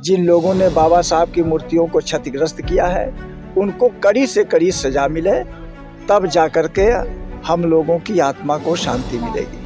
जिन लोगों ने बाबा साहब की मूर्तियों को क्षतिग्रस्त किया है उनको कड़ी से कड़ी सजा मिले, तब जाकर के हम लोगों की आत्मा को शांति मिलेगी।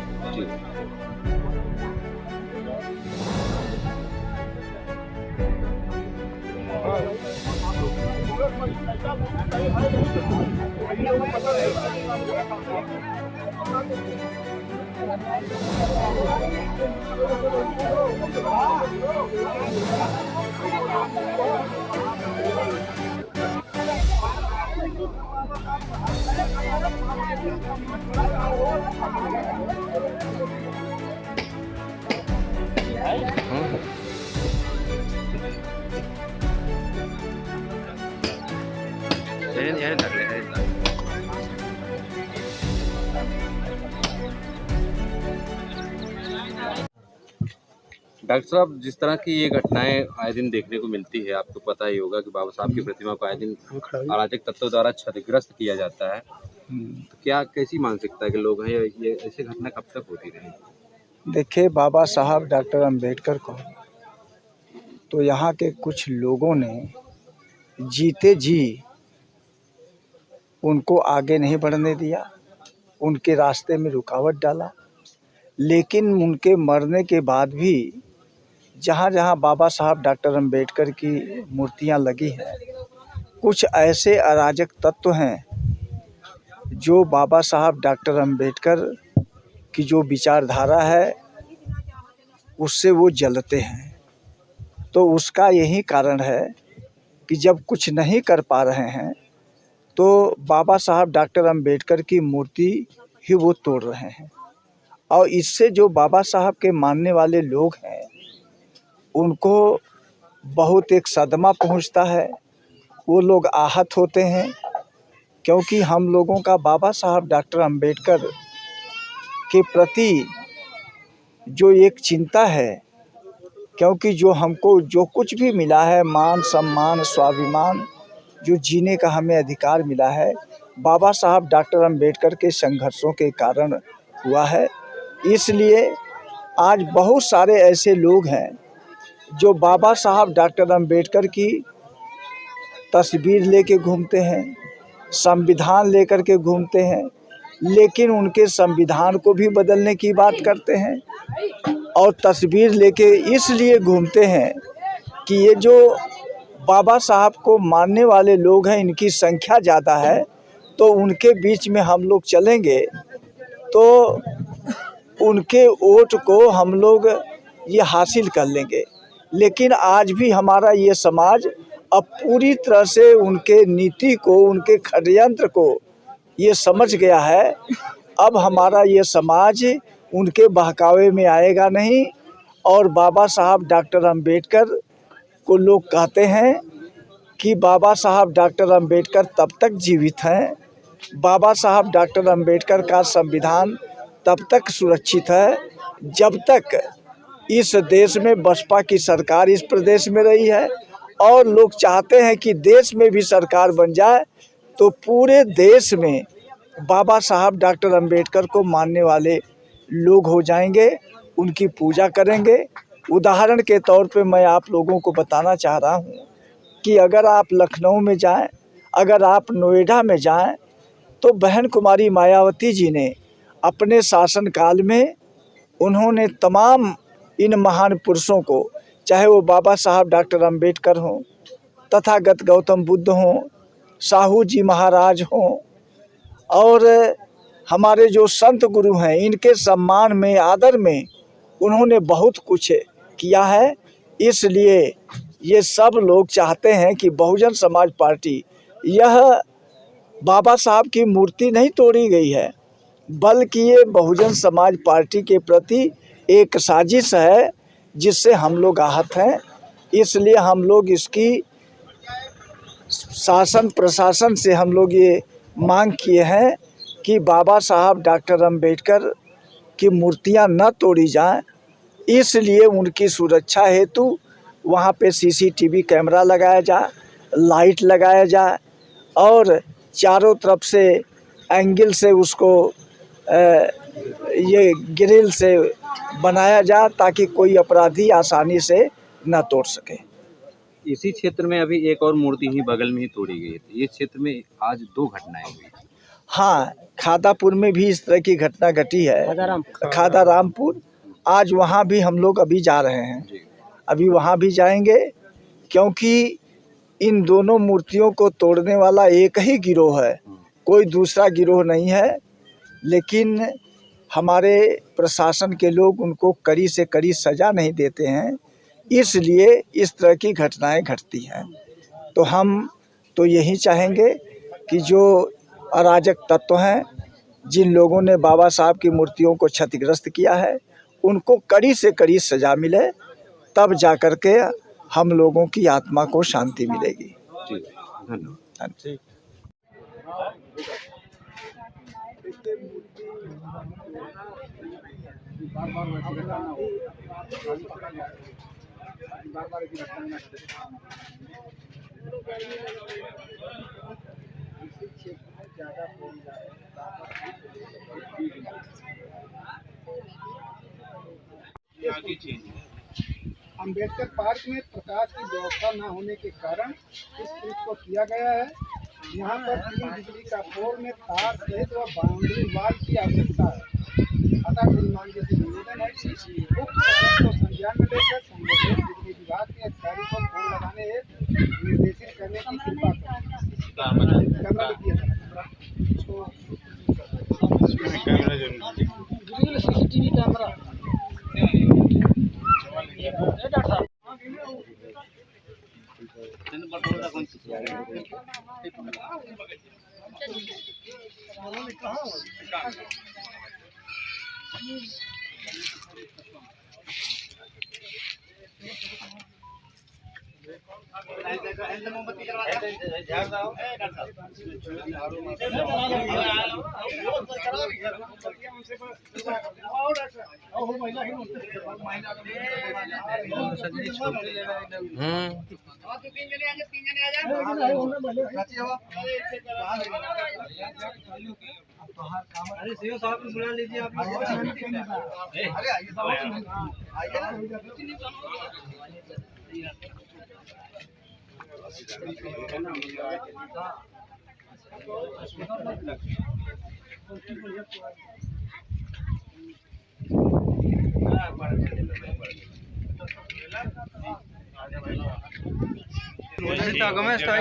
डॉक्टर साहब, जिस तरह की ये घटनाएं आए दिन देखने को मिलती है, आपको पता ही होगा कि बाबा साहब की प्रतिमा को आए दिन अराजक तत्वों द्वारा क्षतिग्रस्त किया जाता है, तो क्या कैसी मानसिकता के लोग हैं, ये ऐसी घटना कब तक होती रहेगी? देखिए, बाबा साहब डॉक्टर अंबेडकर को तो यहाँ के कुछ लोगों ने जीते जी उनको आगे नहीं बढ़ने दिया, उनके रास्ते में रुकावट डाला। लेकिन उनके मरने के बाद भी जहाँ जहाँ बाबा साहब डॉक्टर अंबेडकर की मूर्तियाँ लगी हैं, कुछ ऐसे अराजक तत्व हैं जो बाबा साहब डॉक्टर अंबेडकर की जो विचारधारा है उससे वो जलते हैं। तो उसका यही कारण है कि जब कुछ नहीं कर पा रहे हैं तो बाबा साहब डॉक्टर अंबेडकर की मूर्ति ही वो तोड़ रहे हैं, और इससे जो बाबा साहब के मानने वाले लोग हैं उनको बहुत एक सदमा पहुंचता है, वो लोग आहत होते हैं, क्योंकि हम लोगों का बाबा साहब डॉक्टर अंबेडकर के प्रति जो एक चिंता है, क्योंकि जो हमको जो कुछ भी मिला है, मान सम्मान स्वाभिमान, जो जीने का हमें अधिकार मिला है, बाबा साहब डॉक्टर अंबेडकर के संघर्षों के कारण हुआ है। इसलिए आज बहुत सारे ऐसे लोग हैं जो बाबा साहब डॉक्टर अंबेडकर की तस्वीर लेके घूमते हैं, संविधान लेकर के घूमते हैं, लेकिन उनके संविधान को भी बदलने की बात करते हैं, और तस्वीर लेके इसलिए घूमते हैं कि ये जो बाबा साहब को मानने वाले लोग हैं इनकी संख्या ज़्यादा है, तो उनके बीच में हम लोग चलेंगे तो उनके वोट को हम लोग ये हासिल कर लेंगे। लेकिन आज भी हमारा ये समाज अब पूरी तरह से उनके नीति को, उनके षड्यंत्र को ये समझ गया है। अब हमारा ये समाज उनके बहकावे में आएगा नहीं, और बाबा साहब डॉक्टर अंबेडकर को लोग कहते हैं कि बाबा साहब डॉक्टर अंबेडकर तब तक जीवित हैं, बाबा साहब डॉक्टर अंबेडकर का संविधान तब तक सुरक्षित है जब तक इस देश में बसपा की सरकार इस प्रदेश में रही है, और लोग चाहते हैं कि देश में भी सरकार बन जाए तो पूरे देश में बाबा साहब डॉक्टर अंबेडकर को मानने वाले लोग हो जाएंगे, उनकी पूजा करेंगे। उदाहरण के तौर पे मैं आप लोगों को बताना चाह रहा हूँ कि अगर आप लखनऊ में जाएं, अगर आप नोएडा में जाएं, तो बहन कुमारी मायावती जी ने अपने शासनकाल में उन्होंने तमाम इन महान पुरुषों को, चाहे वो बाबा साहब डॉक्टर अंबेडकर हों, तथागत गौतम बुद्ध हों, साहू जी महाराज हों, और हमारे जो संत गुरु हैं, इनके सम्मान में, आदर में उन्होंने बहुत कुछ किया है। इसलिए ये सब लोग चाहते हैं कि बहुजन समाज पार्टी, यह बाबा साहब की मूर्ति नहीं तोड़ी गई है, बल्कि ये बहुजन समाज पार्टी के प्रति एक साजिश है जिससे हम लोग आहत हैं। इसलिए हम लोग इसकी शासन प्रशासन से हम लोग ये मांग किए हैं कि बाबा साहब डॉक्टर अंबेडकर की मूर्तियां न तोड़ी जाएं। इसलिए उनकी सुरक्षा हेतु वहाँ पे सीसीटीवी कैमरा लगाया जाए, लाइट लगाया जाए, और चारों तरफ से एंगल से उसको ये ग्रिल से बनाया जाए ताकि कोई अपराधी आसानी से न तोड़ सके। इसी क्षेत्र में अभी एक और मूर्ति ही बगल में ही तोड़ी गई थी। इस क्षेत्र में आज 2 घटनाएं हुई। हाँ, खादापुर में भी इस तरह की घटना घटी है, खादारामपुर। आज वहाँ भी हम लोग अभी जा रहे हैं, अभी वहाँ भी जाएंगे, क्योंकि इन दोनों मूर्तियों को तोड़ने वाला एक ही गिरोह है, कोई दूसरा गिरोह नहीं है। लेकिन हमारे प्रशासन के लोग उनको कड़ी से कड़ी सज़ा नहीं देते हैं, इसलिए इस तरह की घटनाएं घटती हैं। तो हम तो यही चाहेंगे कि जो अराजक तत्व हैं, जिन लोगों ने बाबा साहब की मूर्तियों को क्षतिग्रस्त किया है, उनको कड़ी से कड़ी सज़ा मिले, तब जा कर के हम लोगों की आत्मा को शांति मिलेगी। ठीक है, धन्यवाद। अम्बेडकर पार्क में प्रकाश की व्यवस्था न होने के कारण इस ब्रिज को किया गया है। यहाँ पर 3 बिजली का पोल में तार सहित व बाउंड्री वाल की आवश्यकता है। अतः श्रीमान जी से निवेदन है कि उक्त प्रश्न को संज्ञान में लेकर संबंधित बिजली विभाग के अधिकारी को पोल लगाने हेतु निर्देशित करने की कृपा करें। CCTV कैमरा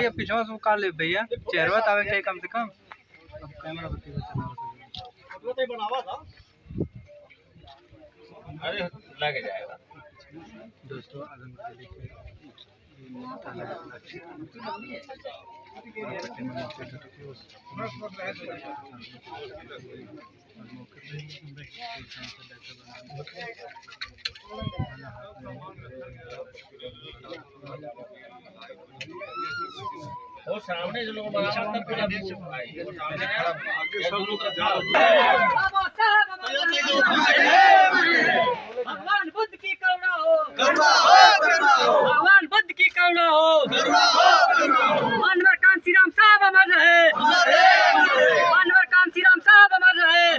पीछे से काल ले भैया चेहरा तावे चाहिए कम से कम। अब कैमरा बत्ती बनावा था। अरे लग जाएगा दोस्तों। और सामने जो लोग भगवान बुद्ध की करुणा हो, भगवान बुद्ध की करुणा हो, मानवर कांसी राम साहब अमर रहे, मानवर कांसी राम साहब अमर रहे।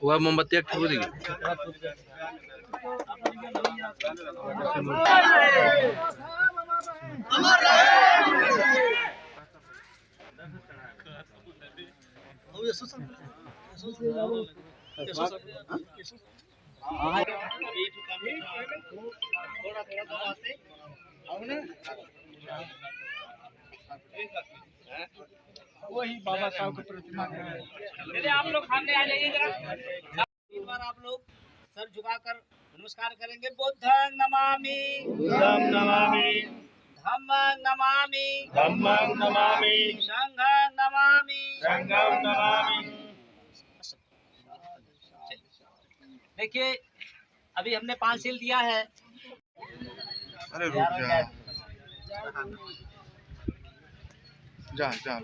वह मोमबत्ती एक ठो दी वही बाबा साहब की प्रतिमा है। आप लोग सामने आ जाइए जरा। एक बार आप लोग सर झुकाकर नमस्कार करेंगे। बुद्धं नमामि, बुद्धं नमामि, धम्मं नमामि, धम्मं नमामि, संघं नमामि, संघं नमामि। देखिए अभी हमने 5 सील दिया है। अरे रुक जा जा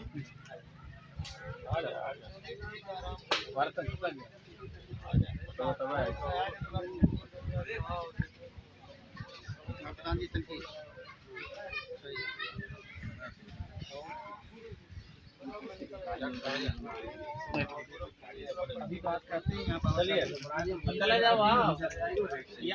अभी बात करते हैं यहाँ चले जाओ।